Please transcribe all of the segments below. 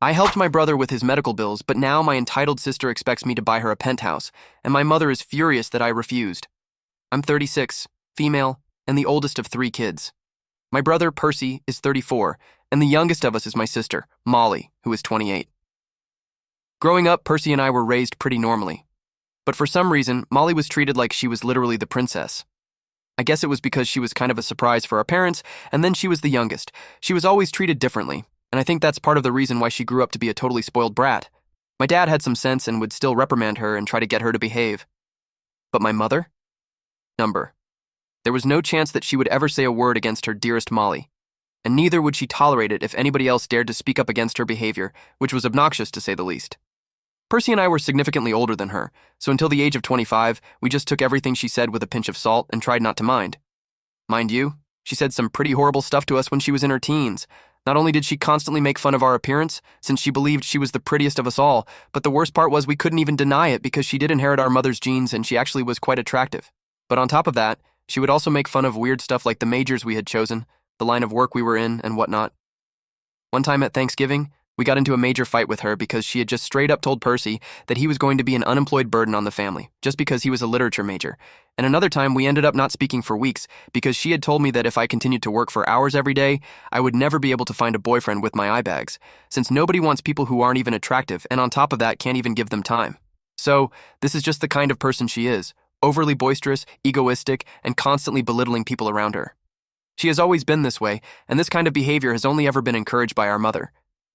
I helped my brother with his medical bills, but now my entitled sister expects me to buy her a penthouse, and my mother is furious that I refused. I'm 36, female, and the oldest of 3 kids. My brother, Percy, is 34, and the youngest of us is my sister, Molly, who is 28. Growing up, Percy and I were raised pretty normally. But for some reason, Molly was treated like she was literally the princess. I guess it was because she was kind of a surprise for our parents, and then she was the youngest. She was always treated differently, and I think that's part of the reason why she grew up to be a totally spoiled brat. My dad had some sense and would still reprimand her and try to get her to behave. But my mother? Number. There was no chance that she would ever say a word against her dearest Molly, and neither would she tolerate it if anybody else dared to speak up against her behavior, which was obnoxious to say the least. Percy and I were significantly older than her, so until the age of 25, we just took everything she said with a pinch of salt and tried not to mind. Mind you, she said some pretty horrible stuff to us when she was in her teens. Not only did she constantly make fun of our appearance, since she believed she was the prettiest of us all, but the worst part was we couldn't even deny it because she did inherit our mother's genes and she actually was quite attractive. But on top of that, she would also make fun of weird stuff like the majors we had chosen, the line of work we were in, and whatnot. One time at Thanksgiving, we got into a major fight with her because she had just straight up told Percy that he was going to be an unemployed burden on the family, just because he was a literature major. And another time, we ended up not speaking for weeks because she had told me that if I continued to work for hours every day, I would never be able to find a boyfriend with my eye bags, since nobody wants people who aren't even attractive and on top of that can't even give them time. So, this is just the kind of person she is, overly boisterous, egoistic, and constantly belittling people around her. She has always been this way, and this kind of behavior has only ever been encouraged by our mother.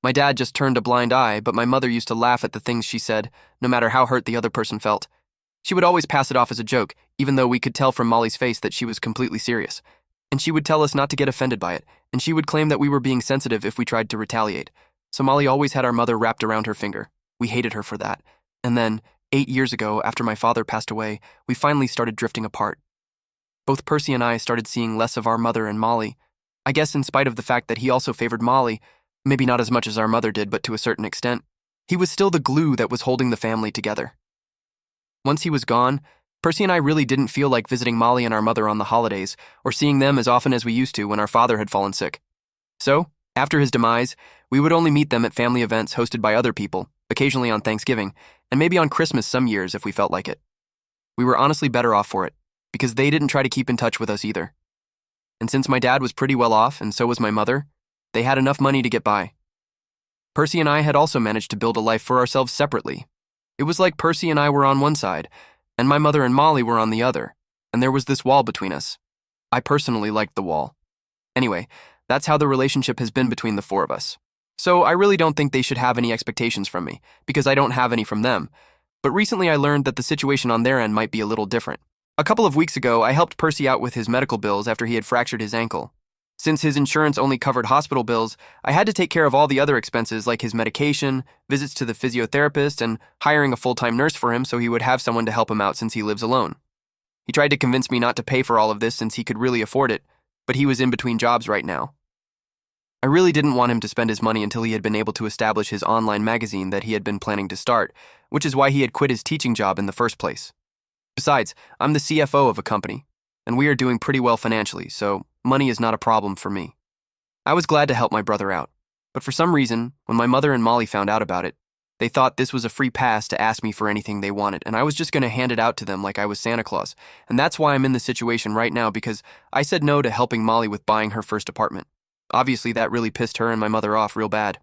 My dad just turned a blind eye, but my mother used to laugh at the things she said, no matter how hurt the other person felt. She would always pass it off as a joke, even though we could tell from Molly's face that she was completely serious. And she would tell us not to get offended by it, and she would claim that we were being sensitive if we tried to retaliate. So Molly always had our mother wrapped around her finger. We hated her for that. And then, 8 years ago, after my father passed away, we finally started drifting apart. Both Percy and I started seeing less of our mother and Molly. I guess in spite of the fact that he also favored Molly, maybe not as much as our mother did, but to a certain extent, he was still the glue that was holding the family together. Once he was gone, Percy and I really didn't feel like visiting Molly and our mother on the holidays, or seeing them as often as we used to when our father had fallen sick. So, after his demise, we would only meet them at family events hosted by other people, occasionally on Thanksgiving, and maybe on Christmas some years if we felt like it. We were honestly better off for it, because they didn't try to keep in touch with us either. And since my dad was pretty well off, and so was my mother, they had enough money to get by. Percy and I had also managed to build a life for ourselves separately. It was like Percy and I were on one side, and my mother and Molly were on the other, and there was this wall between us. I personally liked the wall. Anyway, that's how the relationship has been between the 4 of us. So I really don't think they should have any expectations from me, because I don't have any from them. But recently I learned that the situation on their end might be a little different. A couple of weeks ago, I helped Percy out with his medical bills after he had fractured his ankle. Since his insurance only covered hospital bills, I had to take care of all the other expenses like his medication, visits to the physiotherapist, and hiring a full-time nurse for him so he would have someone to help him out since he lives alone. He tried to convince me not to pay for all of this since he could really afford it, but he was in between jobs right now. I really didn't want him to spend his money until he had been able to establish his online magazine that he had been planning to start, which is why he had quit his teaching job in the first place. Besides, I'm the CFO of a company, and we are doing pretty well financially, so money is not a problem for me. I was glad to help my brother out, but for some reason, when my mother and Molly found out about it, they thought this was a free pass to ask me for anything they wanted, and I was just going to hand it out to them like I was Santa Claus, and that's why I'm in this situation right now because I said no to helping Molly with buying her first apartment. Obviously, that really pissed her and my mother off real bad.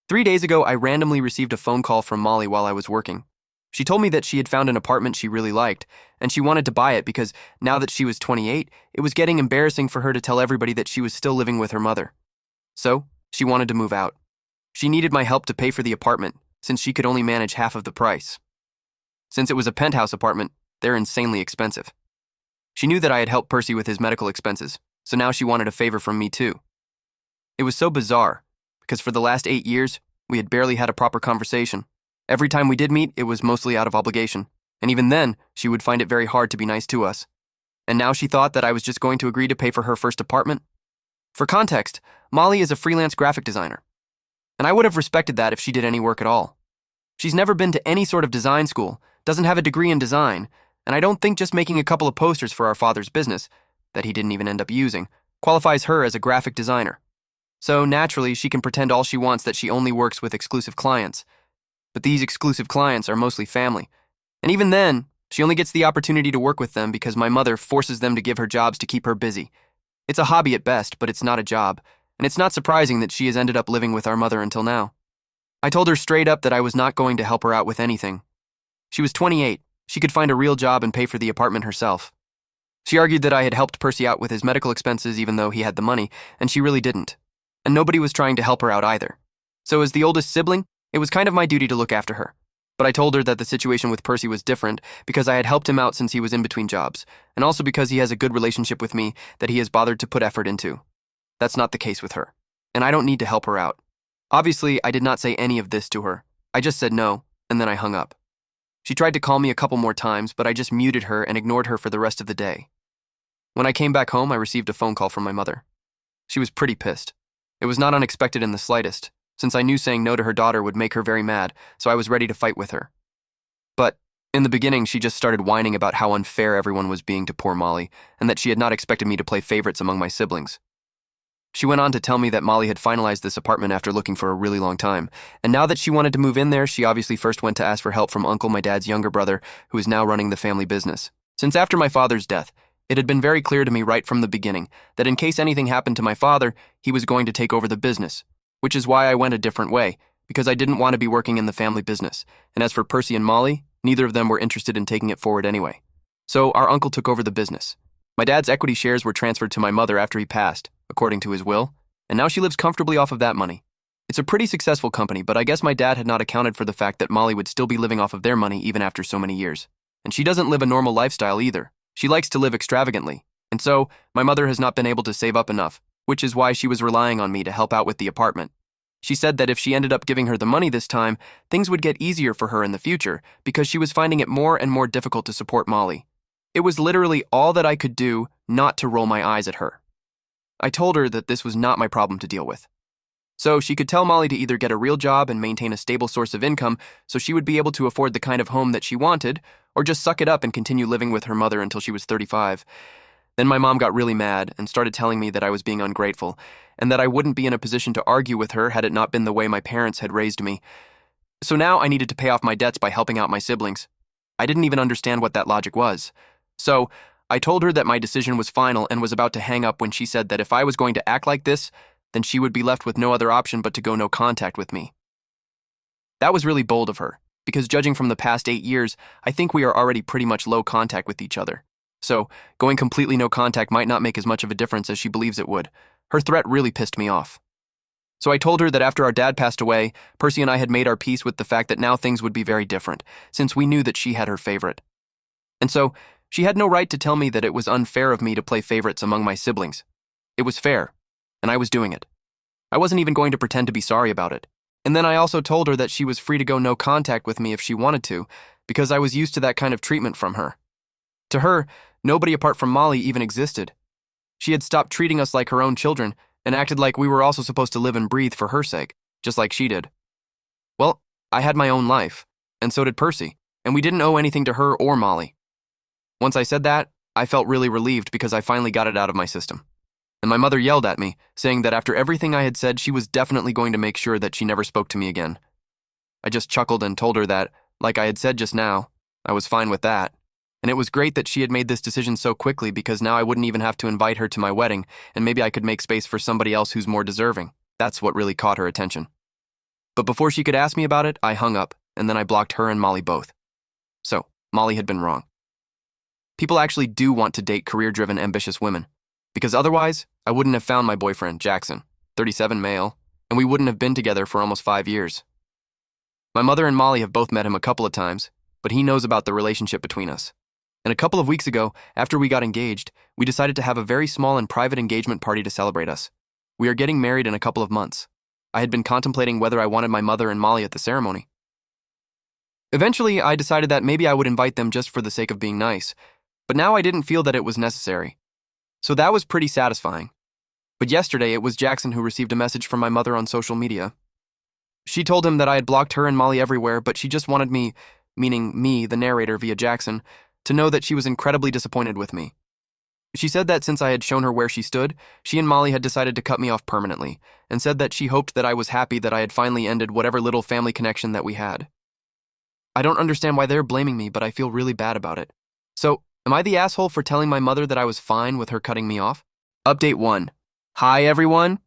3 days ago, I randomly received a phone call from Molly while I was working. She told me that she had found an apartment she really liked, and she wanted to buy it because now that she was 28, it was getting embarrassing for her to tell everybody that she was still living with her mother. So, she wanted to move out. She needed my help to pay for the apartment, since she could only manage half of the price. Since it was a penthouse apartment, they're insanely expensive. She knew that I had helped Percy with his medical expenses, so now she wanted a favor from me too. It was so bizarre, because for the last 8 years, we had barely had a proper conversation. Every time we did meet, it was mostly out of obligation, and even then, she would find it very hard to be nice to us. And now she thought that I was just going to agree to pay for her first apartment? For context, Molly is a freelance graphic designer, and I would have respected that if she did any work at all. She's never been to any sort of design school, doesn't have a degree in design, and I don't think just making a couple of posters for our father's business, that he didn't even end up using, qualifies her as a graphic designer. So naturally, she can pretend all she wants that she only works with exclusive clients. But these exclusive clients are mostly family. And even then, she only gets the opportunity to work with them because my mother forces them to give her jobs to keep her busy. It's a hobby at best, but it's not a job, and it's not surprising that she has ended up living with our mother until now. I told her straight up that I was not going to help her out with anything. She was 28. She could find a real job and pay for the apartment herself. She argued that I had helped Percy out with his medical expenses even though he had the money, and she really didn't. And nobody was trying to help her out either. So as the oldest sibling, it was kind of my duty to look after her. But I told her that the situation with Percy was different because I had helped him out since he was in between jobs, and also because he has a good relationship with me that he has bothered to put effort into. That's not the case with her, and I don't need to help her out. Obviously, I did not say any of this to her. I just said no, and then I hung up. She tried to call me a couple more times, but I just muted her and ignored her for the rest of the day. When I came back home, I received a phone call from my mother. She was pretty pissed. It was not unexpected in the slightest, since I knew saying no to her daughter would make her very mad, so I was ready to fight with her. But in the beginning, she just started whining about how unfair everyone was being to poor Molly, and that she had not expected me to play favorites among my siblings. She went on to tell me that Molly had finalized this apartment after looking for a really long time, and now that she wanted to move in there, she obviously first went to ask for help from Uncle, my dad's younger brother, who is now running the family business. Since after my father's death, it had been very clear to me right from the beginning that in case anything happened to my father, he was going to take over the business, which is why I went a different way, because I didn't want to be working in the family business, and as for Percy and Molly, neither of them were interested in taking it forward anyway. So our uncle took over the business. My dad's equity shares were transferred to my mother after he passed, according to his will, and now she lives comfortably off of that money. It's a pretty successful company, but I guess my dad had not accounted for the fact that Molly would still be living off of their money even after so many years. And she doesn't live a normal lifestyle either. She likes to live extravagantly, and so my mother has not been able to save up enough, which is why she was relying on me to help out with the apartment. She said that if she ended up giving her the money this time, things would get easier for her in the future because she was finding it more and more difficult to support Molly. It was literally all that I could do not to roll my eyes at her. I told her that this was not my problem to deal with. So she could tell Molly to either get a real job and maintain a stable source of income so she would be able to afford the kind of home that she wanted, or just suck it up and continue living with her mother until she was 35. Then my mom got really mad and started telling me that I was being ungrateful, and that I wouldn't be in a position to argue with her had it not been the way my parents had raised me. So now I needed to pay off my debts by helping out my siblings. I didn't even understand what that logic was. So I told her that my decision was final and was about to hang up when she said that if I was going to act like this, then she would be left with no other option but to go no contact with me. That was really bold of her, because judging from the past 8 years, I think we are already pretty much low contact with each other. So, going completely no contact might not make as much of a difference as she believes it would. Her threat really pissed me off. So I told her that after our dad passed away, Percy and I had made our peace with the fact that now things would be very different, since we knew that she had her favorite. And so, she had no right to tell me that it was unfair of me to play favorites among my siblings. It was fair, and I was doing it. I wasn't even going to pretend to be sorry about it. And then I also told her that she was free to go no contact with me if she wanted to, because I was used to that kind of treatment from her. To her, nobody apart from Molly even existed. She had stopped treating us like her own children and acted like we were also supposed to live and breathe for her sake, just like she did. Well, I had my own life, and so did Percy, and we didn't owe anything to her or Molly. Once I said that, I felt really relieved because I finally got it out of my system. And my mother yelled at me, saying that after everything I had said, she was definitely going to make sure that she never spoke to me again. I just chuckled and told her that, like I had said just now, I was fine with that. And it was great that she had made this decision so quickly because now I wouldn't even have to invite her to my wedding, and maybe I could make space for somebody else who's more deserving. That's what really caught her attention. But before she could ask me about it, I hung up, and then I blocked her and Molly both. So, Molly had been wrong. People actually do want to date career-driven, ambitious women. Because otherwise, I wouldn't have found my boyfriend, Jackson, 37 male, and we wouldn't have been together for almost 5 years. My mother and Molly have both met him a couple of times, but he knows about the relationship between us. And a couple of weeks ago, after we got engaged, we decided to have a very small and private engagement party to celebrate us. We are getting married in a couple of months. I had been contemplating whether I wanted my mother and Molly at the ceremony. Eventually, I decided that maybe I would invite them just for the sake of being nice, but now I didn't feel that it was necessary. So that was pretty satisfying. But yesterday, it was Jackson who received a message from my mother on social media. She told him that I had blocked her and Molly everywhere, but she just wanted me, meaning me, the narrator via Jackson, to know that she was incredibly disappointed with me. She said that since I had shown her where she stood, she and Molly had decided to cut me off permanently, and said that she hoped that I was happy that I had finally ended whatever little family connection that we had. I don't understand why they're blaming me, but I feel really bad about it. So, am I the asshole for telling my mother that I was fine with her cutting me off? Update 1. Hi, everyone.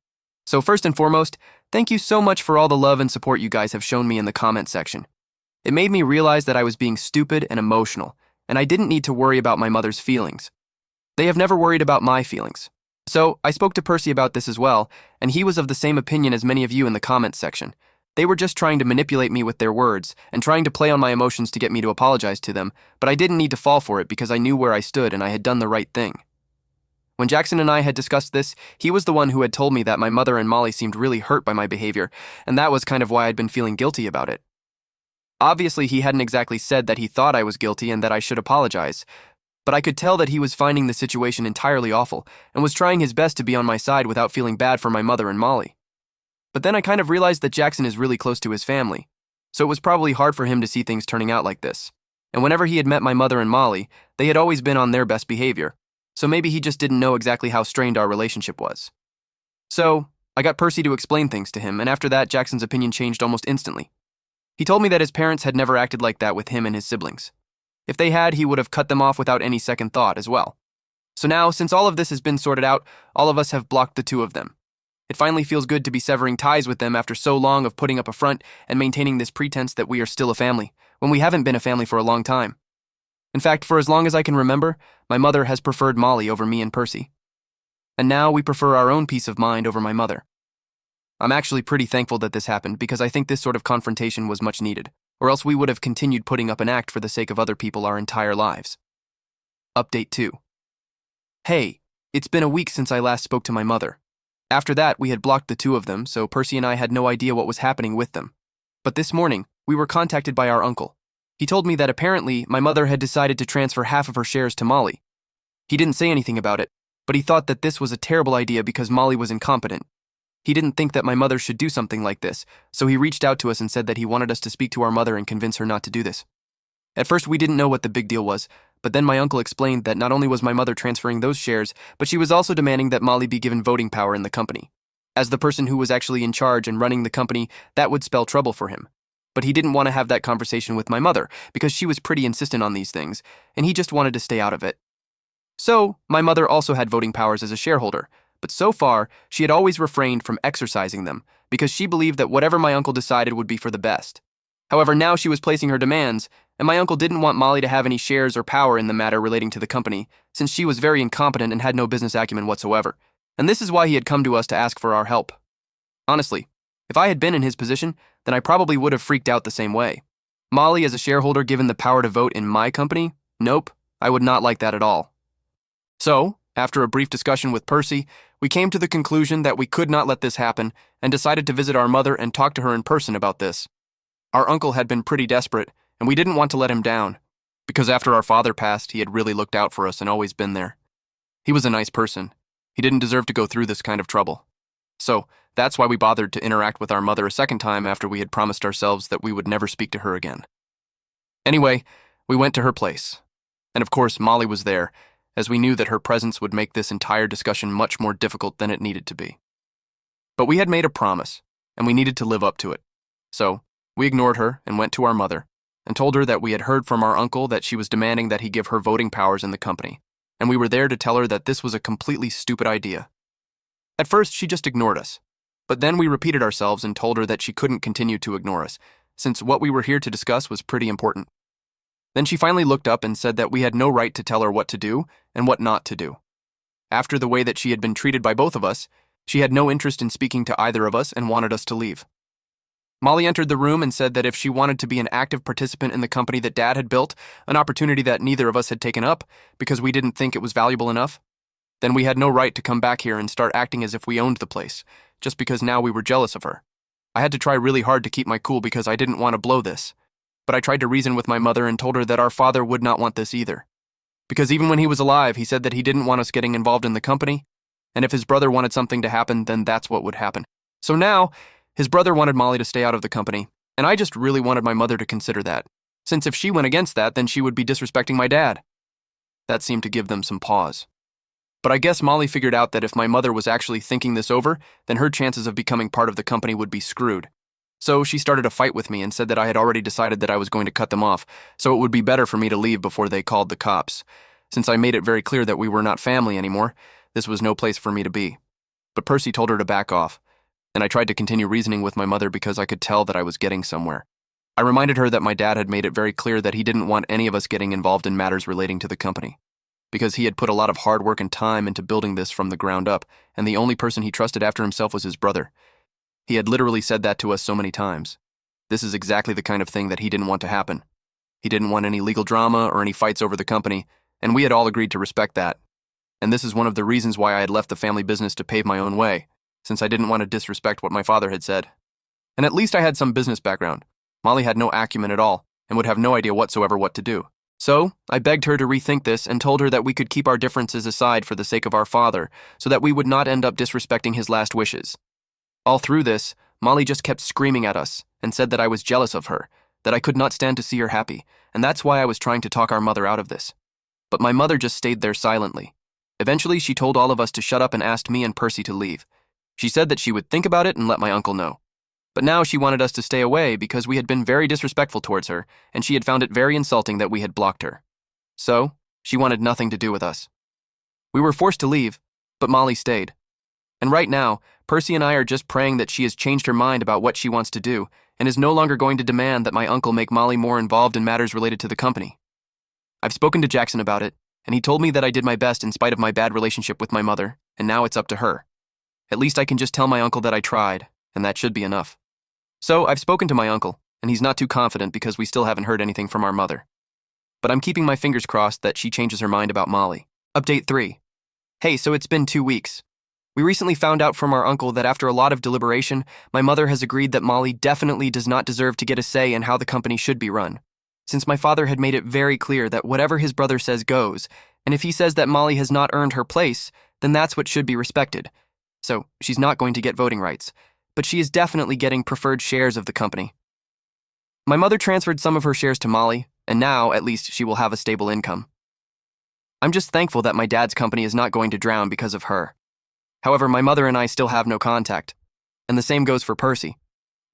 So first and foremost, thank you so much for all the love and support you guys have shown me in the comment section. It made me realize that I was being stupid and emotional, and I didn't need to worry about my mother's feelings. They have never worried about my feelings. So, I spoke to Percy about this as well, and he was of the same opinion as many of you in the comments section. They were just trying to manipulate me with their words, and trying to play on my emotions to get me to apologize to them, but I didn't need to fall for it because I knew where I stood and I had done the right thing. When Jackson and I had discussed this, he was the one who had told me that my mother and Molly seemed really hurt by my behavior, and that was kind of why I'd been feeling guilty about it. Obviously, he hadn't exactly said that he thought I was guilty and that I should apologize, but I could tell that he was finding the situation entirely awful and was trying his best to be on my side without feeling bad for my mother and Molly. But then I kind of realized that Jackson is really close to his family, so it was probably hard for him to see things turning out like this. And whenever he had met my mother and Molly, they had always been on their best behavior, so maybe he just didn't know exactly how strained our relationship was. So, I got Percy to explain things to him, and after that, Jackson's opinion changed almost instantly. He told me that his parents had never acted like that with him and his siblings. If they had, he would have cut them off without any second thought as well. So now, since all of this has been sorted out, all of us have blocked the two of them. It finally feels good to be severing ties with them after so long of putting up a front and maintaining this pretense that we are still a family, when we haven't been a family for a long time. In fact, for as long as I can remember, my mother has preferred Molly over me and Percy. And now we prefer our own peace of mind over my mother. I'm actually pretty thankful that this happened because I think this sort of confrontation was much needed, or else we would have continued putting up an act for the sake of other people our entire lives. Update 2. Hey, it's been a week since I last spoke to my mother. After that, we had blocked the two of them, so Percy and I had no idea what was happening with them. But this morning, we were contacted by our uncle. He told me that apparently my mother had decided to transfer half of her shares to Molly. He didn't say anything about it, but he thought that this was a terrible idea because Molly was incompetent. He didn't think that my mother should do something like this, so he reached out to us and said that he wanted us to speak to our mother and convince her not to do this. At first, we didn't know what the big deal was, but then my uncle explained that not only was my mother transferring those shares, but she was also demanding that Molly be given voting power in the company. As the person who was actually in charge and running the company, that would spell trouble for him. But he didn't want to have that conversation with my mother because she was pretty insistent on these things, and he just wanted to stay out of it. So, my mother also had voting powers as a shareholder, but so far, she had always refrained from exercising them because she believed that whatever my uncle decided would be for the best. However, now she was placing her demands, and my uncle didn't want Molly to have any shares or power in the matter relating to the company, since she was very incompetent and had no business acumen whatsoever. And this is why he had come to us to ask for our help. Honestly, if I had been in his position, then I probably would have freaked out the same way. Molly as a shareholder given the power to vote in my company? Nope, I would not like that at all. So, after a brief discussion with Percy, we came to the conclusion that we could not let this happen and decided to visit our mother and talk to her in person about this. Our uncle had been pretty desperate, and we didn't want to let him down, because after our father passed, he had really looked out for us and always been there. He was a nice person. He didn't deserve to go through this kind of trouble. So, that's why we bothered to interact with our mother a second time after we had promised ourselves that we would never speak to her again. Anyway, we went to her place. And of course, Molly was there, as we knew that her presence would make this entire discussion much more difficult than it needed to be. But we had made a promise, and we needed to live up to it. So, we ignored her and went to our mother, and told her that we had heard from our uncle that she was demanding that he give her voting powers in the company, and we were there to tell her that this was a completely stupid idea. At first, she just ignored us, but then we repeated ourselves and told her that she couldn't continue to ignore us, since what we were here to discuss was pretty important. Then she finally looked up and said that we had no right to tell her what to do and what not to do. After the way that she had been treated by both of us, she had no interest in speaking to either of us and wanted us to leave. Molly entered the room and said that if she wanted to be an active participant in the company that Dad had built, an opportunity that neither of us had taken up because we didn't think it was valuable enough, then we had no right to come back here and start acting as if we owned the place, just because now we were jealous of her. I had to try really hard to keep my cool because I didn't want to blow this, but I tried to reason with my mother and told her that our father would not want this either. Because even when he was alive, he said that he didn't want us getting involved in the company, and if his brother wanted something to happen, then that's what would happen. So now, his brother wanted Molly to stay out of the company, and I just really wanted my mother to consider that, since if she went against that, then she would be disrespecting my dad. That seemed to give them some pause. But I guess Molly figured out that if my mother was actually thinking this over, then her chances of becoming part of the company would be screwed. So she started a fight with me and said that I had already decided that I was going to cut them off, so it would be better for me to leave before they called the cops. Since I made it very clear that we were not family anymore, this was no place for me to be. But Percy told her to back off, and I tried to continue reasoning with my mother because I could tell that I was getting somewhere. I reminded her that my dad had made it very clear that he didn't want any of us getting involved in matters relating to the company, because he had put a lot of hard work and time into building this from the ground up, and the only person he trusted after himself was his brother. He had literally said that to us so many times. This is exactly the kind of thing that he didn't want to happen. He didn't want any legal drama or any fights over the company, and we had all agreed to respect that. And this is one of the reasons why I had left the family business to pave my own way, since I didn't want to disrespect what my father had said. And at least I had some business background. Molly had no acumen at all, and would have no idea whatsoever what to do. So, I begged her to rethink this and told her that we could keep our differences aside for the sake of our father, so that we would not end up disrespecting his last wishes. All through this, Molly just kept screaming at us and said that I was jealous of her, that I could not stand to see her happy, and that's why I was trying to talk our mother out of this. But my mother just stayed there silently. Eventually, she told all of us to shut up and asked me and Percy to leave. She said that she would think about it and let my uncle know. But now she wanted us to stay away because we had been very disrespectful towards her, and she had found it very insulting that we had blocked her. So, she wanted nothing to do with us. We were forced to leave, but Molly stayed. And right now, Percy and I are just praying that she has changed her mind about what she wants to do and is no longer going to demand that my uncle make Molly more involved in matters related to the company. I've spoken to Jackson about it, and he told me that I did my best in spite of my bad relationship with my mother, and now it's up to her. At least I can just tell my uncle that I tried, and that should be enough. So I've spoken to my uncle, and he's not too confident because we still haven't heard anything from our mother. But I'm keeping my fingers crossed that she changes her mind about Molly. Update 3. Hey, so it's been 2 weeks. We recently found out from our uncle that after a lot of deliberation, my mother has agreed that Molly definitely does not deserve to get a say in how the company should be run, since my father had made it very clear that whatever his brother says goes, and if he says that Molly has not earned her place, then that's what should be respected. So she's not going to get voting rights, but she is definitely getting preferred shares of the company. My mother transferred some of her shares to Molly, and now, at least, she will have a stable income. I'm just thankful that my dad's company is not going to drown because of her. However, my mother and I still have no contact, and the same goes for Percy.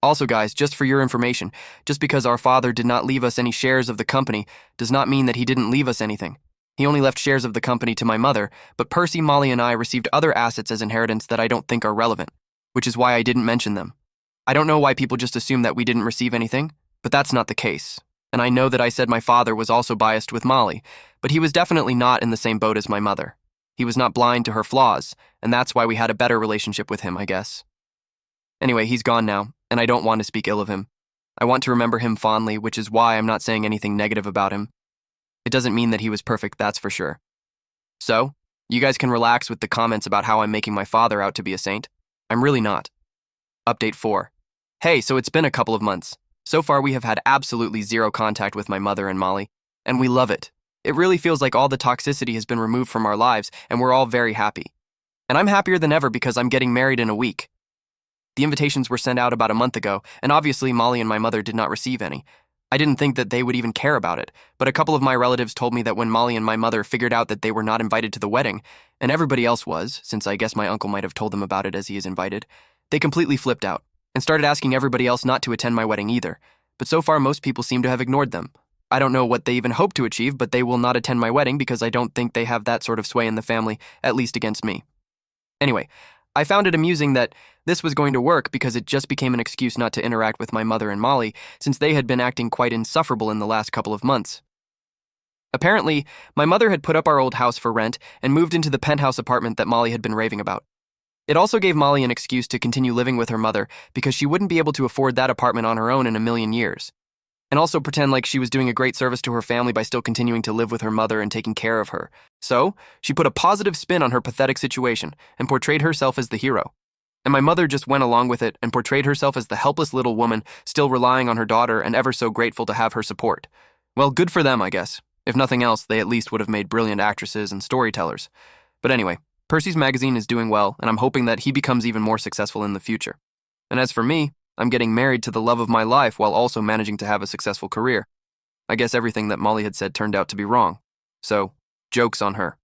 Also, guys, just for your information, just because our father did not leave us any shares of the company does not mean that he didn't leave us anything. He only left shares of the company to my mother, but Percy, Molly, and I received other assets as inheritance that I don't think are relevant, which is why I didn't mention them. I don't know why people just assume that we didn't receive anything, but that's not the case. And I know that I said my father was also biased with Molly, but he was definitely not in the same boat as my mother. He was not blind to her flaws, and that's why we had a better relationship with him, I guess. Anyway, he's gone now, and I don't want to speak ill of him. I want to remember him fondly, which is why I'm not saying anything negative about him. It doesn't mean that he was perfect, that's for sure. So, you guys can relax with the comments about how I'm making my father out to be a saint. I'm really not. Update 4. Hey, so it's been a couple of months. So far we have had absolutely zero contact with my mother and Molly, and we love it. It really feels like all the toxicity has been removed from our lives, and we're all very happy. And I'm happier than ever because I'm getting married in a week. The invitations were sent out about a month ago, and obviously Molly and my mother did not receive any. I didn't think that they would even care about it, but a couple of my relatives told me that when Molly and my mother figured out that they were not invited to the wedding, and everybody else was, since I guess my uncle might have told them about it as he is invited, they completely flipped out, and started asking everybody else not to attend my wedding either. But so far most people seem to have ignored them. I don't know what they even hope to achieve, but they will not attend my wedding because I don't think they have that sort of sway in the family, at least against me. Anyway, I found it amusing that this was going to work because it just became an excuse not to interact with my mother and Molly, since they had been acting quite insufferable in the last couple of months. Apparently, my mother had put up our old house for rent and moved into the penthouse apartment that Molly had been raving about. It also gave Molly an excuse to continue living with her mother because she wouldn't be able to afford that apartment on her own in a million years. And also pretend like she was doing a great service to her family by still continuing to live with her mother and taking care of her. So, she put a positive spin on her pathetic situation and portrayed herself as the hero. And my mother just went along with it and portrayed herself as the helpless little woman still relying on her daughter and ever so grateful to have her support. Well, good for them, I guess. If nothing else, they at least would have made brilliant actresses and storytellers. But anyway, Percy's magazine is doing well, and I'm hoping that he becomes even more successful in the future. And as for me, I'm getting married to the love of my life while also managing to have a successful career. I guess everything that Molly had said turned out to be wrong. So, joke's on her.